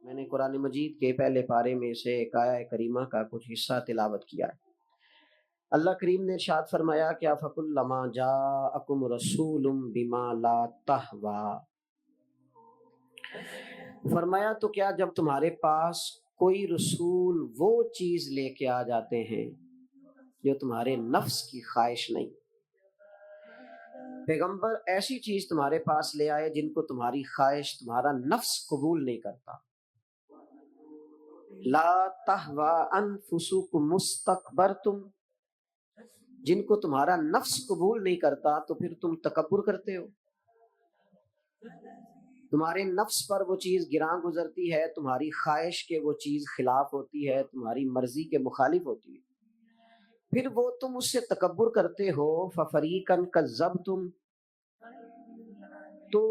میں نے قرآن مجید کے پہلے پارے میں سے ایک آیہ کریمہ کا کچھ حصہ تلاوت کیا ہے۔ اللہ کریم نے ارشاد فرمایا کہ فَكُلَّمَا جَاءَكُمْ رَسُولٌ بِمَا لَا تَهْوَىٰ، فرمایا تو کیا جب تمہارے پاس کوئی رسول وہ چیز لے کے آ جاتے ہیں جو تمہارے نفس کی خواہش نہیں، پیغمبر ایسی چیز تمہارے پاس لے آئے جن کو تمہاری خواہش تمہارا نفس قبول نہیں کرتا، لا تہوی انفسکم مستکبرتم، جن کو تمہارا نفس قبول نہیں کرتا تو پھر تم تکبر کرتے ہو، تمہارے نفس پر وہ چیز گراں گزرتی ہے، تمہاری خواہش کے وہ چیز خلاف ہوتی ہے، تمہاری مرضی کے مخالف ہوتی ہے، پھر وہ تم اس سے تکبر کرتے ہو۔ فَفَرِيقًا كَذَّبْتُمْ، تو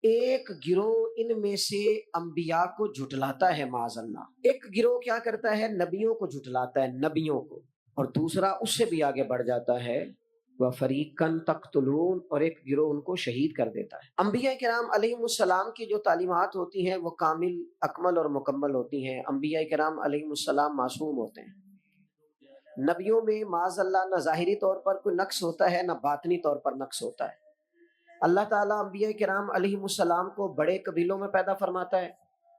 ایک گروہ ان میں سے انبیاء کو جھٹلاتا ہے، معاذ اللہ، ایک گروہ کیا کرتا ہے؟ نبیوں کو جھٹلاتا ہے، نبیوں کو، اور دوسرا اس سے بھی آگے بڑھ جاتا ہے، وَفَرِيقًا تَقْتُلُونَ، اور ایک گروہ ان کو شہید کر دیتا ہے۔ انبیاء کرام علیہم السلام کی جو تعلیمات ہوتی ہیں وہ کامل، اکمل اور مکمل ہوتی ہیں۔ انبیاء کرام علیہم السلام معصوم ہوتے ہیں۔ نبیوں میں معاذ اللہ نہ ظاہری طور پر کوئی نقص ہوتا ہے نہ باطنی طور پر نقص ہوتا ہے۔ اللہ تعالیٰ انبیاء کرام علیہم السلام کو بڑے قبیلوں میں پیدا فرماتا ہے،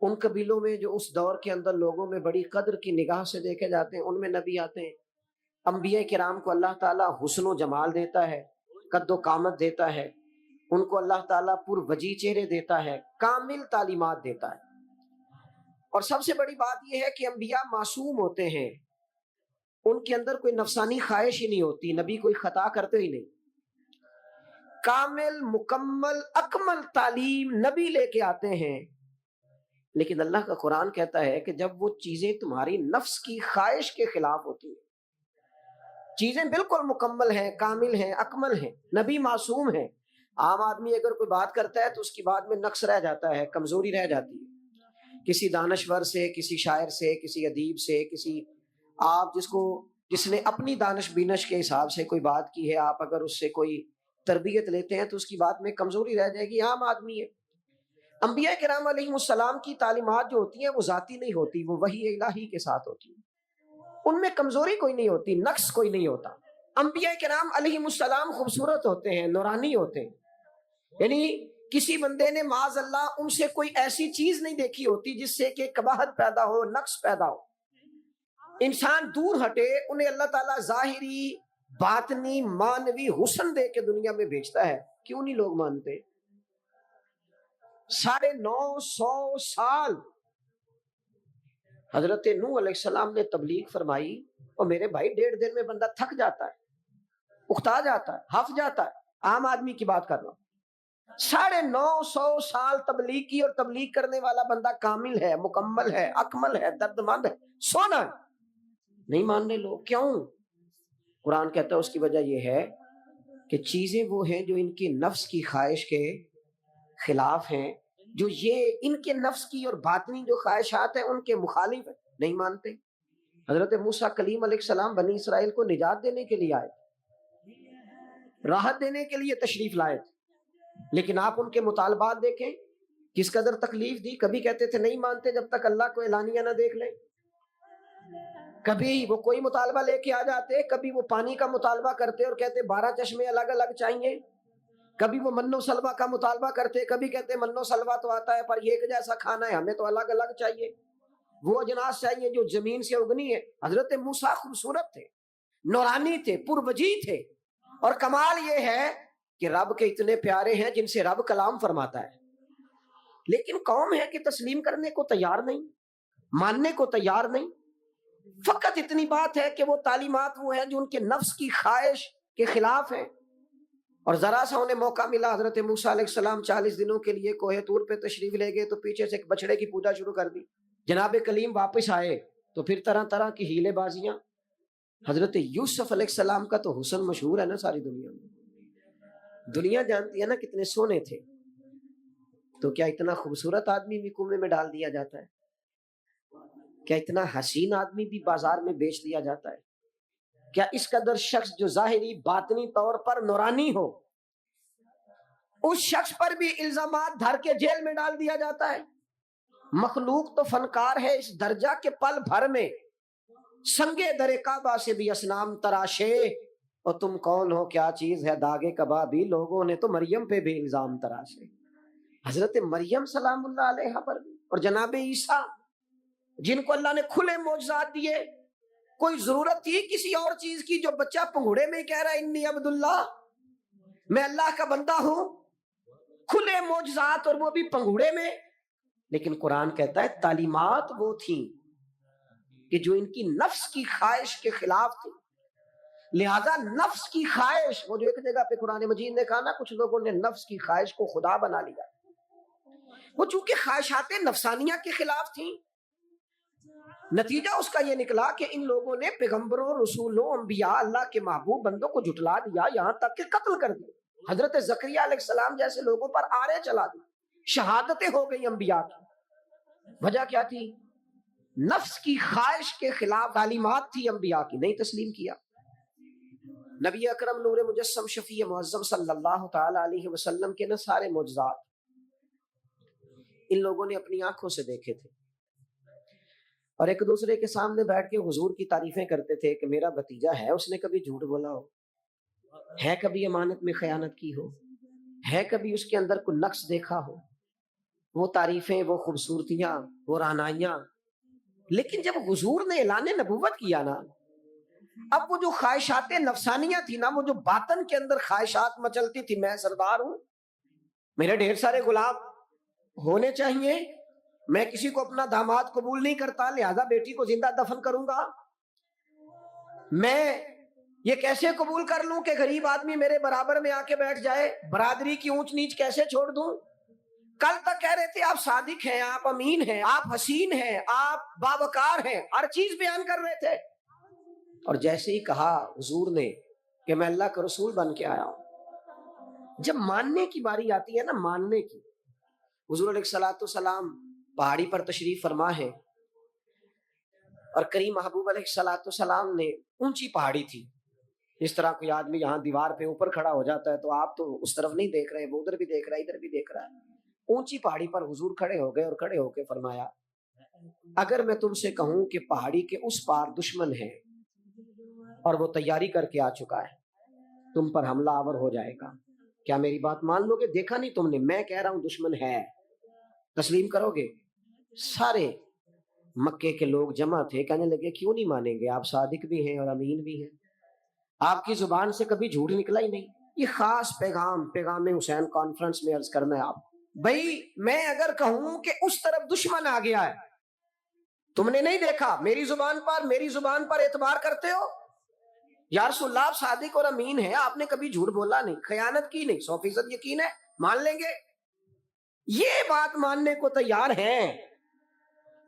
ان قبیلوں میں جو اس دور کے اندر لوگوں میں بڑی قدر کی نگاہ سے دیکھے جاتے ہیں ان میں نبی آتے ہیں۔ انبیاء کرام کو اللہ تعالیٰ حسن و جمال دیتا ہے، قد و قامت دیتا ہے، ان کو اللہ تعالیٰ پر وجیح چہرے دیتا ہے، کامل تعلیمات دیتا ہے۔ اور سب سے بڑی بات یہ ہے کہ انبیاء معصوم ہوتے ہیں، ان کے اندر کوئی نفسانی خواہش ہی نہیں ہوتی، نبی کوئی خطا کرتے ہی نہیں، کامل مکمل اکمل تعلیم نبی لے کے آتے ہیں۔ لیکن اللہ کا قرآن کہتا ہے کہ جب وہ چیزیں تمہاری نفس کی خواہش کے خلاف ہوتی ہیں، چیزیں بالکل مکمل ہیں، کامل ہیں، اکمل ہیں، نبی معصوم ہیں، عام آدمی اگر کوئی بات کرتا ہے تو اس کی بات میں نقص رہ جاتا ہے، کمزوری رہ جاتی ہے، کسی دانشور سے، کسی شاعر سے، کسی ادیب سے، کسی آپ جس نے اپنی دانش بینش کے حساب سے کوئی بات کی ہے، آپ اگر اس سے کوئی تربیت لیتے ہیں تو اس کی بات میں کمزوری رہ جائے گی، عام آدمی ہے۔ انبیاء کرام علیہ السلام کی تعلیمات جو ہوتی ہیں وہ ذاتی نہیں ہوتی، وہ وحی الہی کے ساتھ ہوتی ہیں، ان میں کمزوری کوئی نہیں ہوتی، نقص کوئی نہیں ہوتا۔ انبیاء کرام علیہ السلام خوبصورت ہوتے ہیں، نورانی ہوتے ہیں، یعنی کسی بندے نے معاذ اللہ ان سے کوئی ایسی چیز نہیں دیکھی ہوتی جس سے کہ قباحت پیدا ہو، نقص پیدا ہو۔ انسان دور ہٹے، انہیں اللہ تعالیٰ ظاہری، باطنی، معنوی حسن دے کے دنیا میں بھیجتا ہے، کیوں نہیں لوگ مانتے؟ 950 سال حضرت نوح علیہ السلام نے تبلیغ فرمائی، اور میرے بھائی 1.5 دن میں بندہ تھک جاتا ہے، اکتا جاتا ہے، ہف جاتا ہے، عام آدمی کی بات کر رہا ہوں۔ 950 سال تبلیغ کی، اور تبلیغ کرنے والا بندہ کامل ہے، مکمل ہے، اکمل ہے، دردمند ہے، سونا ہے، نہیں مان رہے لوگ، کیوں؟ قرآن کہتا ہے اس کی وجہ یہ ہے کہ چیزیں وہ ہیں جو ان کی نفس کی خواہش کے خلاف ہیں، جو یہ ان کے نفس کی اور باطنی جو خواہشات ہیں ان کے مخالف ہیں، نہیں مانتے۔ حضرت موسیٰ کلیم علیہ السلام بنی اسرائیل کو نجات دینے کے لیے آئے، راحت دینے کے لیے تشریف لائے تھے، لیکن آپ ان کے مطالبات دیکھیں کس قدر تکلیف دی۔ کبھی کہتے تھے نہیں مانتے جب تک اللہ کو اعلانیہ نہ دیکھ لیں، کبھی وہ کوئی مطالبہ لے کے آ جاتے، کبھی وہ پانی کا مطالبہ کرتے اور کہتے 12 چشمے الگ الگ چاہیے، کبھی وہ من و سلوہ کا مطالبہ کرتے، کبھی کہتے من و سلوہ تو آتا ہے پر ایک جیسا کھانا ہے، ہمیں تو الگ الگ چاہیے، وہ اجناس چاہیے جو زمین سے اگنی ہے۔ حضرت موسیٰ خوبصورت تھے، نورانی تھے، پر وجیح تھے، اور کمال یہ ہے کہ رب کے اتنے پیارے ہیں جن سے رب کلام فرماتا ہے، لیکن قوم ہے کہ تسلیم کرنے کو تیار نہیں، ماننے کو تیار نہیں۔ فقط اتنی بات ہے کہ وہ تعلیمات وہ ہیں جو ان کے نفس کی خواہش کے خلاف ہیں، اور ذرا سا انہیں موقع ملا، حضرت موسیٰ علیہ السلام 40 دنوں کے لیے کوہ طور پہ تشریف لے گئے تو پیچھے سے ایک بچڑے کی پوجا شروع کر دی۔ جناب کلیم واپس آئے تو پھر طرح طرح کی ہیلے بازیاں۔ حضرت یوسف علیہ السلام کا تو حسن مشہور ہے نا ساری دنیا میں، دنیا جانتی ہے نا کتنے سونے تھے، تو کیا اتنا خوبصورت آدمی بھی کنویں میں ڈال دیا جاتا ہے؟ کیا اتنا حسین آدمی بھی بازار میں بیچ دیا جاتا ہے؟ کیا اس قدر شخص جو ظاہری باطنی طور پر نورانی ہو، اس شخص پر بھی الزامات دھر کے جیل میں ڈال دیا جاتا ہے؟ مخلوق تو فنکار ہے اس درجہ کے پل بھر میں سنگے در کعبہ سے بھی اسنام تراشے، اور تم کون ہو کیا چیز ہے داغے کبابی، لوگوں نے تو مریم پہ بھی الزام تراشے۔ حضرت مریم سلام اللہ علیہا پر بھی، اور جناب عیسیٰ جن کو اللہ نے کھلے معجزات دیے، کوئی ضرورت تھی کسی اور چیز کی؟ جو بچہ پنگھوڑے میں کہہ رہا ہے انی عبداللہ، میں اللہ کا بندہ ہوں، کھلے معجزات اور وہ بھی پنگھوڑے میں۔ لیکن قرآن کہتا ہے تعلیمات وہ تھیں کہ جو ان کی نفس کی خواہش کے خلاف تھی، لہذا نفس کی خواہش، وہ جو ایک جگہ پہ قرآن مجید نے کہا نا کچھ لوگوں نے نفس کی خواہش کو خدا بنا لیا، وہ چونکہ خواہشات نفسانیہ کے خلاف تھیں، نتیجہ اس کا یہ نکلا کہ ان لوگوں نے پیغمبروں، رسولوں، انبیاء، اللہ کے محبوب بندوں کو جھٹلا دیا، یہاں تک کہ قتل کر دیا۔ حضرت زکریا علیہ السلام جیسے لوگوں پر آرے چلا دی، شہادتیں ہو گئی انبیاء کی۔ وجہ کیا تھی؟ نفس کی خواہش کے خلاف تعلیمات تھی انبیاء کی، نہیں تسلیم کیا۔ نبی اکرم نور مجسم شفیع معظم صلی اللہ تعالی علیہ وسلم کے نا سارے معجزات ان لوگوں نے اپنی آنکھوں سے دیکھے تھے، اور ایک دوسرے کے سامنے بیٹھ کے حضور کی تعریفیں کرتے تھے کہ میرا بھتیجا ہے، اس نے کبھی جھوٹ بولا ہو، ہے کبھی امانت میں خیانت کی ہو، ہے کبھی اس کے اندر کوئی نقص دیکھا ہو۔ وہ تعریفیں، وہ خوبصورتیاں، وہ رعنائیاں۔ لیکن جب حضور نے اعلان نبوت کیا نا، اب وہ جو خواہشات نفسانیہ تھی نا، وہ جو باطن کے اندر خواہشات مچلتی تھی، میں سردار ہوں، میرے ڈھیر سارے غلام ہونے چاہیے، میں کسی کو اپنا داماد قبول نہیں کرتا لہذا بیٹی کو زندہ دفن کروں گا، میں یہ کیسے قبول کر لوں کہ غریب آدمی میرے برابر میں آ کے بیٹھ جائے، برادری کی اونچ نیچ کیسے چھوڑ دوں۔ کل تک کہہ رہے تھے آپ صادق ہیں، آپ امین ہیں، آپ حسین ہیں، آپ باوقار ہیں، ہر چیز بیان کر رہے تھے، اور جیسے ہی کہا حضور نے کہ میں اللہ کا رسول بن کے آیا ہوں، جب ماننے کی باری آتی ہے نا، ماننے کی، حضور علیہ الصلوۃ والسلام پہاڑی پر تشریف فرما ہے، اور کریم محبوب علیہ الصلوۃ والسلام نے، اونچی پہاڑی تھی، اس طرح کوئی آدمی یہاں دیوار پہ اوپر کھڑا ہو جاتا ہے تو آپ تو اس طرف نہیں دیکھ رہے، وہ ادھر بھی دیکھ رہا ہے، ادھر بھی دیکھ رہا ہے۔ اونچی پہاڑی پر حضور کھڑے ہو گئے، اور کھڑے ہو کے فرمایا اگر میں تم سے کہوں کہ پہاڑی کے اس پار دشمن ہے اور وہ تیاری کر کے آ چکا ہے، تم پر حملہ آور ہو جائے گا، کیا میری بات مان لو گے؟ دیکھا نہیں تم نے، میں کہہ رہا ہوں دشمن ہے، تسلیم کرو گے؟ سارے مکے کے لوگ جمع تھے، کہنے لگے کیوں نہیں مانیں گے، آپ صادق بھی ہیں اور امین بھی ہیں، آپ کی زبان سے کبھی جھوٹ نکلا ہی نہیں۔ یہ خاص پیغام حسین کانفرنس میں عرض کرنا ہے آپ، بھائی میں اگر کہوں کہ اس طرف دشمن آ گیا ہے، تم نے نہیں دیکھا، میری زبان پر اعتبار کرتے ہو؟ یا رسول اللہ آپ صادق اور امین ہیں، آپ نے کبھی جھوٹ بولا نہیں، خیانت کی نہیں، 100% یقین ہے، مان لیں گے؟ یہ بات ماننے کو تیار ہیں،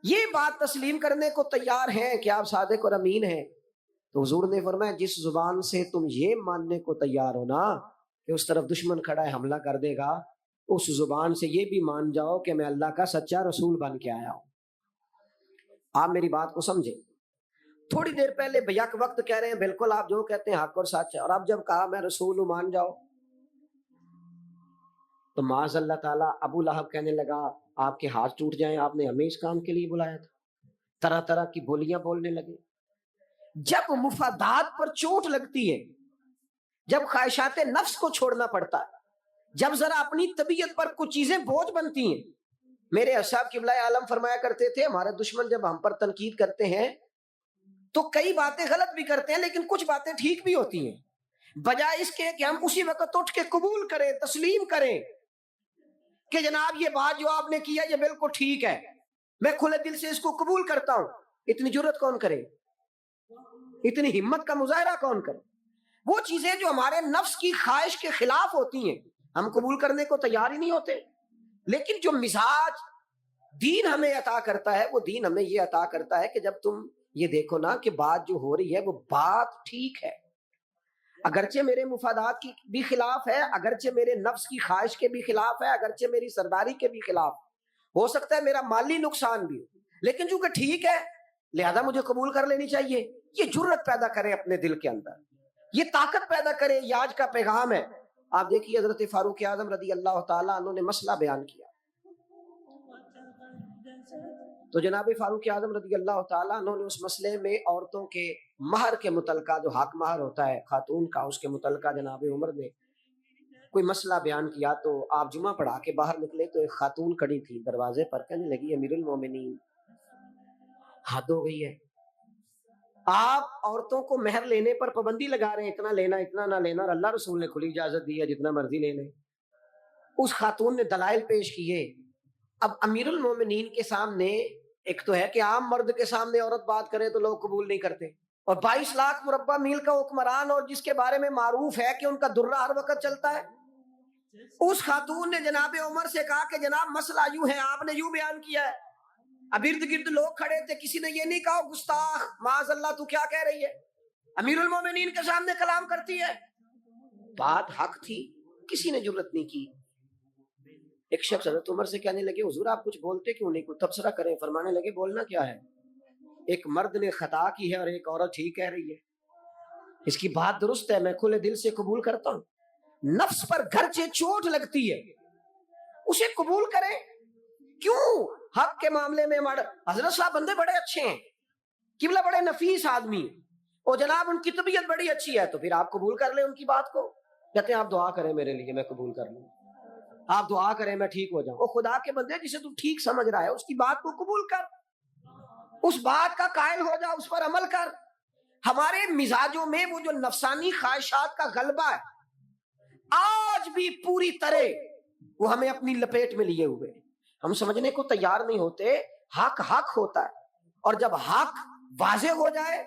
یہ بات تسلیم کرنے کو تیار ہیں کہ آپ صادق اور امین ہیں، تو حضور نے فرمایا جس زبان سے تم یہ ماننے کو تیار ہو نا کہ اس طرف دشمن کھڑا ہے حملہ کر دے گا، اس زبان سے یہ بھی مان جاؤ کہ میں اللہ کا سچا رسول بن کے آیا ہوں۔ آپ میری بات کو سمجھیں، تھوڑی دیر پہلے بیک وقت کہہ رہے ہیں بالکل آپ جو کہتے ہیں حق اور سچ ہے، اور اب جب کہا میں رسول ہوں مان جاؤ، تو معاذ اللہ تعالیٰ ابو لہب کہنے لگا آپ کے ہاتھ ٹوٹ جائیں، آپ نے ہمیں اس کام کے لیے بلایا تھا، طرح طرح کی بولیاں بولنے لگے۔ جب مفادات پر چوٹ لگتی ہے، جب خواہشات نفس کو چھوڑنا پڑتا ہے، جب ذرا اپنی طبیعت پر کچھ چیزیں بوجھ بنتی ہیں، میرے اصحاب قبلہ عالم فرمایا کرتے تھے ہمارے دشمن جب ہم پر تنقید کرتے ہیں تو کئی باتیں غلط بھی کرتے ہیں لیکن کچھ باتیں ٹھیک بھی ہوتی ہیں، بجائے اس کے کہ ہم اسی وقت اٹھ کے قبول کریں، تسلیم کریں کہ جناب یہ بات جو آپ نے کیا یہ بالکل ٹھیک ہے، میں کھلے دل سے اس کو قبول کرتا ہوں۔ اتنی جرت کون کرے، اتنی ہمت کا مظاہرہ کون کرے؟ وہ چیزیں جو ہمارے نفس کی خواہش کے خلاف ہوتی ہیں ہم قبول کرنے کو تیار ہی نہیں ہوتے۔ لیکن جو مزاج دین ہمیں عطا کرتا ہے، وہ دین ہمیں یہ عطا کرتا ہے کہ جب تم یہ دیکھو نا کہ بات جو ہو رہی ہے وہ بات ٹھیک ہے، اگرچہ میرے مفادات کی بھی خلاف ہے، اگرچہ میرے نفس کی خواہش کے بھی خلاف ہے، اگرچہ میری سرداری کے بھی خلاف، ہو سکتا ہے میرا مالی نقصان بھی ہو، لیکن چونکہ ٹھیک ہے لہذا مجھے قبول کر لینی چاہیے۔ یہ جرت پیدا کرے اپنے دل کے اندر، یہ طاقت پیدا کرے، یہ آج کا پیغام ہے۔ آپ دیکھیے حضرت فاروق اعظم رضی اللہ تعالیٰ عنہ نے مسئلہ بیان کیا، تو جناب فاروق اعظم رضی اللہ تعالیٰ عنہ نے اس مسئلے میں عورتوں کے مہر کے متعلقہ، جو حق مہر ہوتا ہے خاتون کا، اس کے متعلقہ جناب عمر نے کوئی مسئلہ بیان کیا۔ تو آپ جمعہ پڑھا کے باہر نکلے تو ایک خاتون کھڑی تھی دروازے پر، کہنے لگی امیر المومنین حد ہو گئی ہے، آپ عورتوں کو مہر لینے پر پابندی لگا رہے ہیں، اتنا لینا اتنا نہ لینا، اور اللہ رسول نے کھلی اجازت دی ہے جتنا مرضی لے لیں۔ اس خاتون نے دلائل پیش کیے۔ اب امیر المومنین کے سامنے ایک تو ہے کہ عام مرد کے سامنے عورت بات کرے تو لوگ قبول نہیں کرتے، اور 22 لاکھ مربع میل کا حکمران، اور جس کے بارے میں معروف ہے کہ ان کا درہ ہر وقت چلتا ہے، اس خاتون نے جناب عمر سے کہا کہ جناب مسئلہ یوں ہے، آپ نے یوں بیان کیا ہے۔ اب ارد گرد لوگ کھڑے تھے، کسی نے یہ نہیں کہا گستاخ معاذ اللہ تو کیا کہہ رہی ہے، امیر المومنین کے سامنے کلام کرتی ہے۔ بات حق تھی، کسی نے جرت نہیں کی۔ ایک شخص حضرت عمر سے کہنے لگے حضور آپ کچھ بولتے کیوں نہیں، کوئی تبصرہ کریں۔ فرمانے لگے بولنا کیا ہے، ایک مرد نے خطا کی ہے اور ایک عورت ٹھیک کہہ رہی ہے، اس کی بات درست ہے، میں کھلے دل سے قبول کرتا ہوں، نفس پر گرچہ چوٹ لگتی ہے اسے قبول کریں، کیوں حق کے معاملے میں حضرت صاحب بندے بڑے اچھے ہیں، قبلہ بڑے نفیس آدمی ہیں، اور جناب ان کی طبیعت بڑی اچھی ہے، تو پھر آپ قبول کر لیں ان کی بات کو۔ کہتے ہیں آپ دعا کریں میرے لیے میں قبول کر لوں، آپ دعا کریں میں ٹھیک ہو جاؤں۔ وہ خدا کے بندے جسے تو ٹھیک سمجھ رہا ہے اس کی بات کو قبول کر، اس بات کا قائل ہو جا، اس پر عمل کر۔ ہمارے مزاجوں میں وہ جو نفسانی خواہشات کا غلبہ ہے آج بھی پوری طرح وہ ہمیں اپنی لپیٹ میں لیے ہوئے، ہم سمجھنے کو تیار نہیں ہوتے حق حق ہوتا ہے، اور جب حق واضح ہو جائے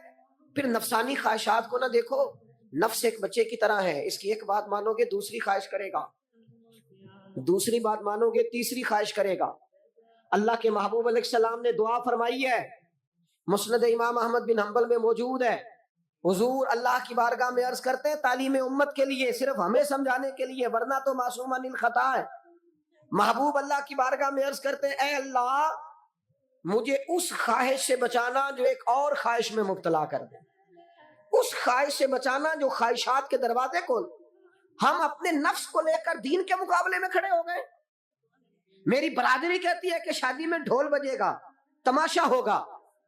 پھر نفسانی خواہشات کو نہ دیکھو۔ نفس ایک بچے کی طرح ہے، اس کی ایک بات مانو گے دوسری خواہش کرے گا، دوسری بات مانو گے تیسری خواہش کرے گا۔ اللہ کے محبوب علیہ السلام نے دعا فرمائی ہے، مسند امام احمد بن حنبل میں موجود ہے، حضور اللہ کی بارگاہ میں عرض کرتے ہیں تعلیم امت کے لیے، صرف ہمیں سمجھانے کے لیے، ورنہ تو معصوم عن الخطا ہے۔ محبوب اللہ کی بارگاہ میں عرض کرتے ہیں اے اللہ مجھے اس خواہش سے بچانا جو ایک اور خواہش میں مبتلا کر دے، اس خواہش سے بچانا جو خواہشات کے دروازے کھول۔ ہم اپنے نفس کو لے کر دین کے مقابلے میں کھڑے ہو گئے۔ میری برادری کہتی ہے کہ شادی میں ڈھول بجے گا، تماشا ہوگا،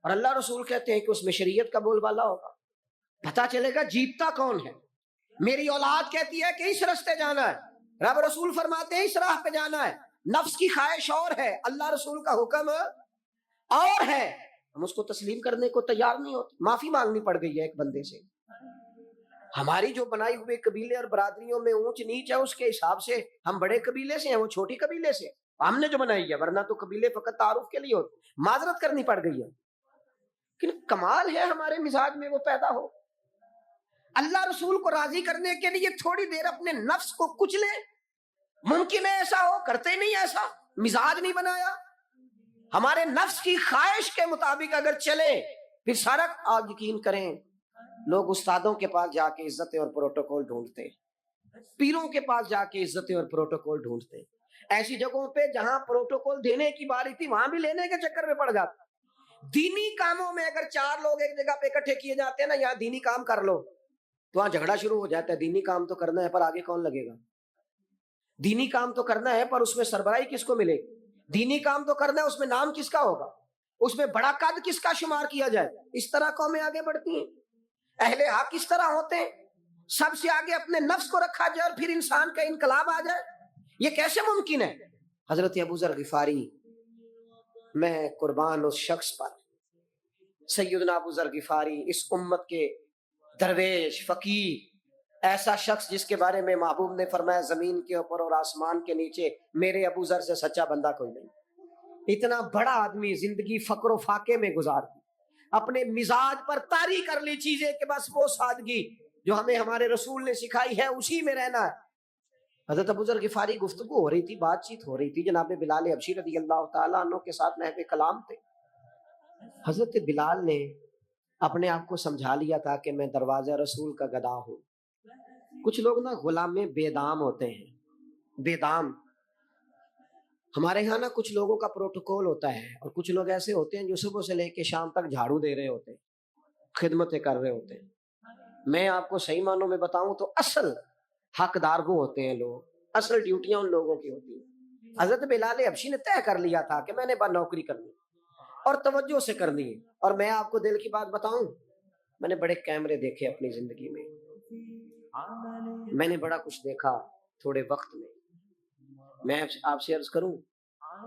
اور اللہ رسول کہتے ہیں کہ اس میں شریعت کا بول بالا ہوگا، پتہ چلے گا جیتتا کون ہے۔ میری اولاد کہتی ہے کہ اس رستے جانا ہے، رب رسول فرماتے ہیں اس راہ پہ جانا ہے، نفس کی خواہش اور ہے، اللہ رسول کا حکم اور ہے، ہم اس کو تسلیم کرنے کو تیار نہیں ہوتے۔ معافی مانگنی پڑ گئی ہے ایک بندے سے، ہماری جو بنائی ہوئے قبیلے اور برادریوں میں اونچ نیچ ہے اس کے حساب سے ہم بڑے قبیلے سے ہیں، وہ چھوٹی قبیلے سے، ہم نے جو بنائی ہے، ورنہ تو قبیلے فقط تعارف کے لیے ہوتے، معذرت کرنی پڑ گئی ہے۔ لیکن کمال ہے ہمارے مزاج میں وہ پیدا ہو، اللہ رسول کو راضی کرنے کے لیے تھوڑی دیر اپنے نفس کو کچلے، ممکن ہے ایسا ہو، کرتے نہیں ایسا، مزاج نہیں بنایا۔ ہمارے نفس کی خواہش کے مطابق اگر چلے پھر سارا، آپ یقین کریں لوگ استادوں کے پاس جا کے عزتیں اور پروٹوکول ڈھونڈتے، پیروں کے پاس جا کے عزتیں اور پروٹوکول ڈھونڈتے، ایسی جگہوں پہ جہاں پروٹوکول دینے کی باری تھی وہاں بھی لینے کے چکر میں پڑ جاتے۔ دینی کاموں میں اگر 4 لوگ ایک جگہ پہ اکٹھے کیے جاتے ہیں نا، یہاں دینی کام کر لو، تو وہاں جھگڑا شروع ہو جاتا ہے۔ دینی کام تو کرنا ہے پر آگے کون لگے گا، دینی کام تو کرنا ہے پر اس میں سربراہی کس کو ملے گی، دینی کام تو کرنا ہے اس میں نام کس کا ہوگا، اس میں بڑا قد کس کا شمار کیا جائے۔ اس طرح قومیں آگے بڑھتی ہیں، اہل حق اس طرح ہوتے ہیں، سب سے آگے اپنے نفس کو رکھا جائے اور پھر انسان کا انقلاب آ جائے، یہ کیسے ممکن ہے؟ حضرت ابو ذر غفاری، میں قربان اس شخص پر، سیدنا ابو ذر غفاری اس امت کے درویش فقیر، ایسا شخص جس کے بارے میں محبوب نے فرمایا زمین کے اوپر اور آسمان کے نیچے میرے ابو ذر سے سچا بندہ کوئی نہیں۔ اتنا بڑا آدمی زندگی فقر و فاقے میں گزار دی، اپنے مزاج پر طاری کر لی چیزیں کہ بس وہ سادگی جو ہمیں ہمارے رسول نے سکھائی ہے اسی میں رہنا ہے۔ حضرت ابو ذر غفاری گفتگو ہو رہی تھی، بات چیت ہو رہی تھی، جناب بلال حبشی رضی اللہ تعالیٰ عنہ کے ساتھ محو کلام تھے۔ حضرت بلال نے اپنے آپ کو سمجھا لیا تھا کہ میں دروازہ رسول کا گدا ہوں۔ کچھ لوگ نا غلام بے دام ہوتے ہیں، بے دام۔ ہمارے ہاں نا کچھ لوگوں کا پروٹوکول ہوتا ہے، اور کچھ لوگ ایسے ہوتے ہیں جو صبح سے لے کے شام تک جھاڑو دے رہے ہوتے ہیں، خدمتیں کر رہے ہوتے ہیں۔ میں آپ کو صحیح معنوں میں بتاؤں تو اصل حقدار وہ ہوتے ہیں لوگ، اصل ڈیوٹیاں ان لوگوں کی ہوتی ہیں۔ حضرت بلال حبشی نے طے کر لیا تھا کہ میں نے نوکری کرنی، اور توجہ سے کرنی ہے. اور میں آپ کو دل کی بات بتاؤں, میں نے بڑے کیمرے دیکھے اپنی زندگی میں, میں نے بڑا کچھ دیکھا تھوڑے وقت میں. میں آپ سے عرض کروں,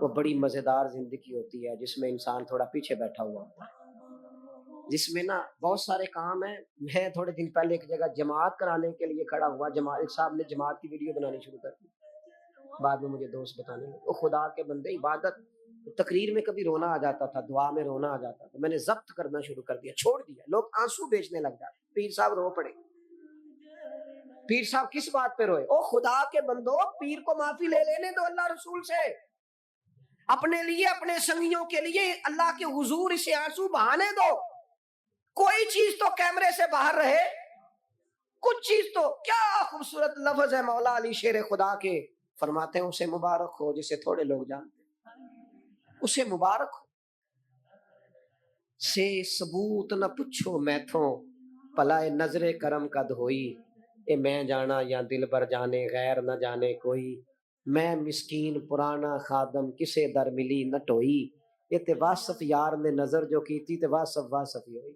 وہ بڑی مزیدار زندگی ہوتی ہے جس میں انسان تھوڑا پیچھے بیٹھا ہوا ہوتا ہے, جس میں نا بہت سارے کام ہیں. میں تھوڑے دن پہلے ایک جگہ جماعت کرانے کے لیے کھڑا ہوا, ایک صاحب نے جماعت کی ویڈیو بنانی شروع کر دی. بعد میں مجھے دوست بتانے لگے, وہ خدا کے بندے, عبادت تقریر میں کبھی رونا آ جاتا تھا, دعا میں رونا آ جاتا تھا, میں نے ضبط کرنا شروع کر دیا, چھوڑ دیا. لوگ آنسو بیچنے لگ جاتے, پیر صاحب رو پڑے. پیر صاحب کس بات پہ روئے؟ او خدا کے بندو, پیر کو معافی لے لینے دو اللہ رسول سے, اپنے لیے اپنے سنگیوں کے لیے اللہ کے حضور اسے آنسو بہانے دو. کوئی چیز تو کیمرے سے باہر رہے, کچھ چیز تو. کیا خوبصورت لفظ ہے مولا علی شیر خدا کے, فرماتے ہیں اسے مبارک ہو جسے تھوڑے لوگ جانتے ہیں, اسے مبارک ہو. سے ثبوت نہ پوچھو میتھوں, پلائے نظر کرم قد ہوئی. اے میں جانا یا دل بر جانے غیر نہ جانے کوئی, میں مسکین پرانا خادم کسے در ملی نہ ٹوئی. یہ تے واصف یار نے نظر جو کی تھی تے واصف واصف ہی ہوئی.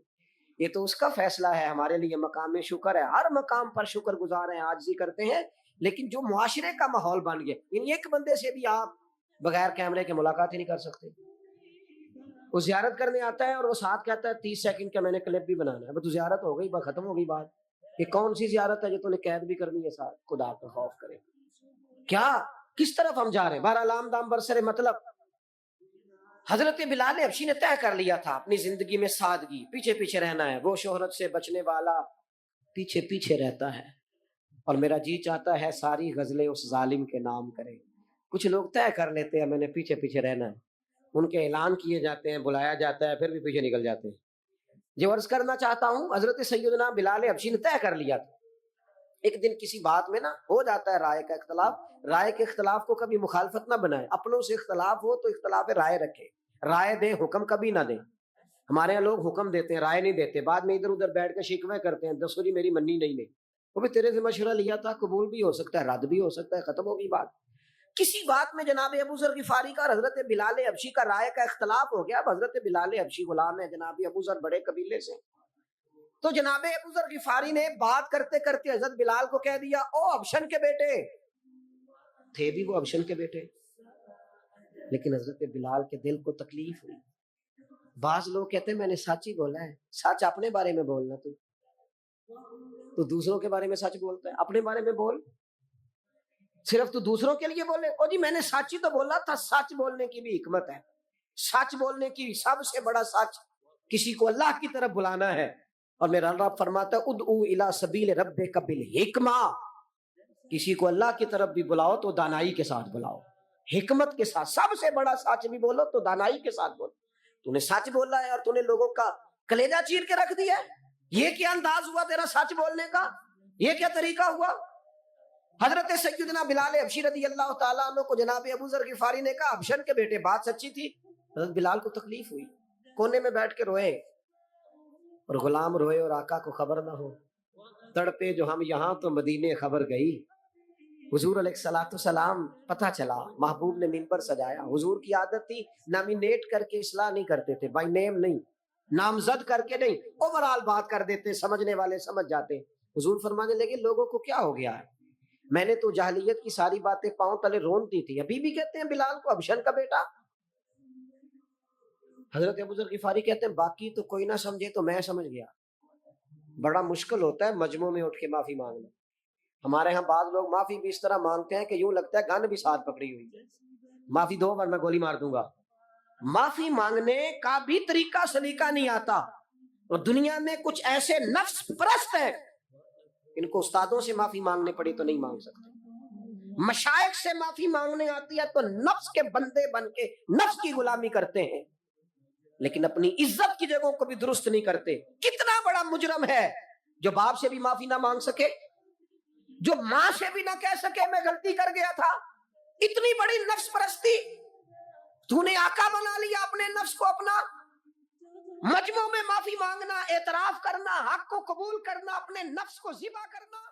یہ تو اس کا فیصلہ ہے, ہمارے لیے مقام شکر ہے, ہر مقام پر شکر گزار ہیں, عاجزی کرتے ہیں. لیکن جو معاشرے کا ماحول بن گیا, یعنی ایک بندے سے بھی آپ بغیر کیمرے کے ملاقات ہی نہیں کر سکتے. وہ زیارت کرنے آتا ہے اور وہ ساتھ کہتا ہے 30 سیکنڈ کا میں نے کلپ بھی بنانا ہے. اب تو زیارت ہو گئی, ختم ہو گئی بات. یہ کون سی زیارت ہے جو تو نے قید بھی کرنی ہے ساتھ؟ خدا کا خوف کرے. کیا کس طرف ہم جا رہے ہیں؟ بہرحال عام دام برسر مطلب حضرت بلال حبشی نے طے کر لیا تھا اپنی زندگی میں سادگی, پیچھے پیچھے رہنا ہے. وہ شہرت سے بچنے والا پیچھے پیچھے رہتا ہے, اور میرا جی چاہتا ہے ساری غزلیں اس ظالم کے نام کریں. کچھ لوگ طے کر لیتے ہیں میں نے پیچھے پیچھے رہنا ہے, ان کے اعلان کیے جاتے ہیں, بلایا جاتا ہے, پھر بھی پیچھے نکل جاتے ہیں. جو عرض کرنا چاہتا ہوں, حضرت سیدنا بلال حبشی نے طے کر لیا تھا. ایک دن کسی بات میں نا ہو جاتا ہے رائے کا اختلاف, رائے کے اختلاف کو کبھی مخالفت نہ بنائے, اپنوں سے اختلاف ہو تو اختلاف رائے رکھے, رائے دیں حکم کبھی نہ دیں. ہمارے یہاں لوگ حکم دیتے ہیں رائے نہیں دیتے, بعد میں ادھر ادھر بیٹھ کے شکوے کرتے ہیں, دسو جی میری منی نہیں. وہ بھی تیرے سے مشورہ لیا تھا, قبول بھی ہو سکتا ہے, رد بھی ہو سکتا ہے, ختم ہوگی بات. کسی بات میں جناب ابو ذر غفاری کا اور حضرت بلال حبشی کا رائے کا اختلاف ہو گیا. اب حضرت بلال حبشی غلام ہے جناب ابو ذر بڑے قبیلے سے, تو جناب ابو ذر غفاری نے بات کرتے کرتے حضرت بلال کو کہہ دیا, او حبشن کے بیٹے. تھے بھی وہ حبشن کے بیٹے, لیکن حضرت بلال کے دل کو تکلیف ہوئی. بعض لوگ کہتے ہیں میں نے سچ ہی بولا ہے. سچ اپنے بارے میں بولنا, تو دوسروں کے بارے میں سچ بولتا ہے, اپنے بارے میں بول. صرف تو دوسروں کے لیے بولے, او جی میں نے سچ ہی تو بولا تھا. سچ بولنے کی بھی حکمت ہے. سچ بولنے کی سب سے بڑا سچ کسی کو اللہ کی طرف بلانا ہے. اور میرا رب فرماتا ہے ادعو الی سبیل ربک بالحکمہ, کسی کو اللہ کی طرف بھی بلاؤ تو دانائی کے ساتھ بلاؤ, حکمت کے ساتھ. سب سے بڑا سچ بھی بولو تو دانائی کے ساتھ بولو. تو نے سچ بولا ہے اور تو نے لوگوں کا کلیجہ چیر کے رکھ دیا ہے. یہ کیا انداز ہوا تیرا سچ بولنے کا؟ یہ کیا طریقہ ہوا؟ حضرت سیدنا بلال حبشی رضی اللہ تعالیٰ عنہ کو جناب ابو ذر غفاری نے کہا حبشن کے بیٹے, بات سچی تھی. حضرت بلال کو تکلیف ہوئی, کونے میں بیٹھ کے روئے, اور غلام روئے اور آقا کو خبر نہ ہو. تڑپے جو ہم یہاں تو مدینے خبر گئی. حضور علیہ الصلوۃ والسلام پتہ چلا, محبوب نے منبر سجایا. حضور کی عادت تھی نامینیٹ کر کے اصلاح نہیں کرتے تھے, بائی نیم نہیں, نامزد کر کے نہیں, اوورال بات کر دیتے, سمجھنے والے سمجھ جاتے. حضور فرمانے لگے لوگوں کو کیا ہو گیا ہے, میں نے تو جاہلیت کی ساری باتیں پاؤں تلے رونتی تھی, ابھی بھی کہتے ہیں بلال کو حبشن کا بیٹا. حضرت ابو ذر غفاری کہتے ہیں باقی تو کوئی نہ سمجھے تو میں سمجھ گیا. بڑا مشکل ہوتا ہے مجمع میں اٹھ کے معافی مانگنا. ہمارے ہاں بعض لوگ معافی بھی اس طرح مانگتے ہیں کہ یوں لگتا ہے گن بھی ساتھ پکڑی ہوئی ہے, معافی دو ورنہ گولی مار دوں گا. معافی مانگنے کا بھی طریقہ سلیقہ نہیں آتا. اور دنیا میں کچھ ایسے نفس پرست ہیں, ان کو استادوں سے معافی مانگنے پڑی تو نہیں مانگ سکتے. مشائخ سے معافی مانگنے آتی ہے تو نفس کے بندے بن کے نفس کی غلامی کرتے ہیں, لیکن اپنی عزت کی جگہوں کو بھی درست نہیں کرتے. کتنا بڑا مجرم ہے جو باپ سے بھی معافی نہ مانگ سکے, جو ماں سے بھی نہ کہہ سکے میں غلطی کر گیا تھا. اتنی بڑی نفس پرستی. تو نے آقا بنا لیا اپنے نفس کو اپنا. مجمع میں معافی مانگنا, اعتراف کرنا, حق کو قبول کرنا, اپنے نفس کو ذبح کرنا.